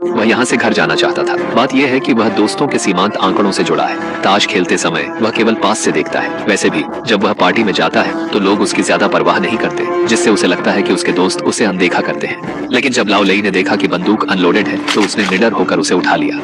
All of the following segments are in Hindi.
वह यहाँ से घर जाना चाहता था। बात यह है कि वह दोस्तों के सीमांत आंकड़ों से जुड़ा है। ताश खेलते समय वह केवल पास से देखता है। वैसे भी जब वह पार्टी में जाता है तो लोग उसकी ज्यादा परवाह नहीं करते, जिससे उसे लगता है कि उसके दोस्त उसे अनदेखा करते हैं। लेकिन जब लाओ ने देखा कि बंदूक अनलोडेड है तो उसने निडर होकर उसे उठा लिया।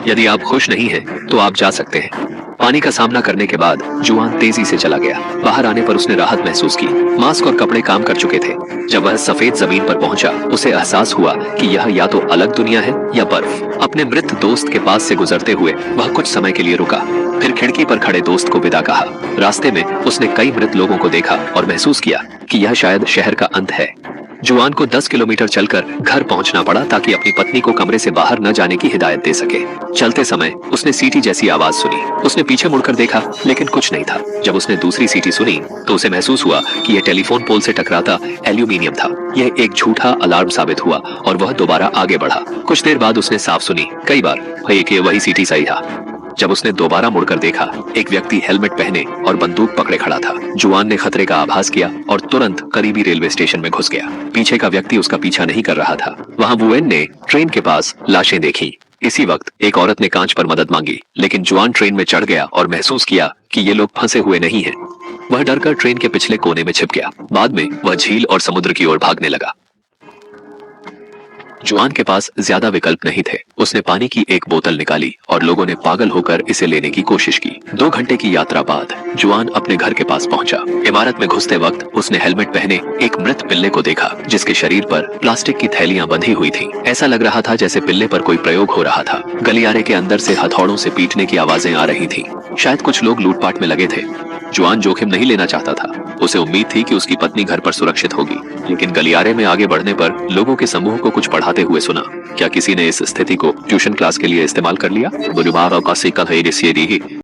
यदि आप खुश नहीं हैं, तो आप जा सकते हैं। पानी का सामना करने के बाद जुआन तेजी से चला गया। बाहर आने पर उसने राहत महसूस की। मास्क और कपड़े काम कर चुके थे। जब वह सफेद जमीन पर पहुंचा, उसे एहसास हुआ कि यह या तो अलग दुनिया है या बर्फ। अपने मृत दोस्त के पास से गुजरते हुए वह कुछ समय के लिए रुका, फिर खिड़की पर खड़े दोस्त को विदा कहा। रास्ते में उसने कई मृत लोगों को देखा और महसूस किया कि यह शायद शहर का अंत है। जुआन को 10 किलोमीटर चलकर घर पहुंचना पड़ा ताकि अपनी पत्नी को कमरे से बाहर न जाने की हिदायत दे सके। चलते समय उसने सीटी जैसी आवाज सुनी। उसने पीछे मुड़कर देखा, लेकिन कुछ नहीं था। जब उसने दूसरी सीटी सुनी तो उसे महसूस हुआ कि यह टेलीफोन पोल से टकराता एल्यूमिनियम था। यह एक झूठा अलार्म साबित हुआ और वह दोबारा आगे बढ़ा। कुछ देर बाद उसने साफ सुनी कई बार, वही सीटी सही था। जब उसने दोबारा मुड़कर देखा, एक व्यक्ति हेलमेट पहने और बंदूक पकड़े खड़ा था। जुआन ने खतरे का आभास किया और तुरंत करीबी रेलवे स्टेशन में घुस गया। पीछे का व्यक्ति उसका पीछा नहीं कर रहा था। वहां वुएन ने ट्रेन के पास लाशें देखी। इसी वक्त एक औरत ने कांच पर मदद मांगी, लेकिन जुआन ट्रेन में चढ़ गया और महसूस किया कि ये लोग फंसे हुए नहीं हैं। वह डरकर ट्रेन के पिछले कोने में छिप गया। बाद में वह झील और समुद्र की ओर भागने लगा। जुआन के पास ज्यादा विकल्प नहीं थे। उसने पानी की एक बोतल निकाली और लोगों ने पागल होकर इसे लेने की कोशिश की। 2 घंटे की यात्रा बाद जुआन अपने घर के पास पहुंचा। इमारत में घुसते वक्त उसने हेलमेट पहने एक मृत पिल्ले को देखा, जिसके शरीर पर प्लास्टिक की थैलियां बंधी हुई थीं। ऐसा लग रहा था जैसे पिल्ले पर कोई प्रयोग हो रहा था। गलियारे के अंदर से हथौड़ों से पीटने की आवाजें आ रही थीं। शायद कुछ लोग लूटपाट में लगे थे। जुआन जोखिम नहीं लेना चाहता था। उसे उम्मीद थी कि उसकी पत्नी घर पर सुरक्षित होगी, लेकिन गलियारे में आगे बढ़ने पर लोगों के समूह को कुछ पढ़ाते हुए सुना। क्या किसी ने इस स्थिति को ट्यूशन क्लास के लिए इस्तेमाल कर लिया?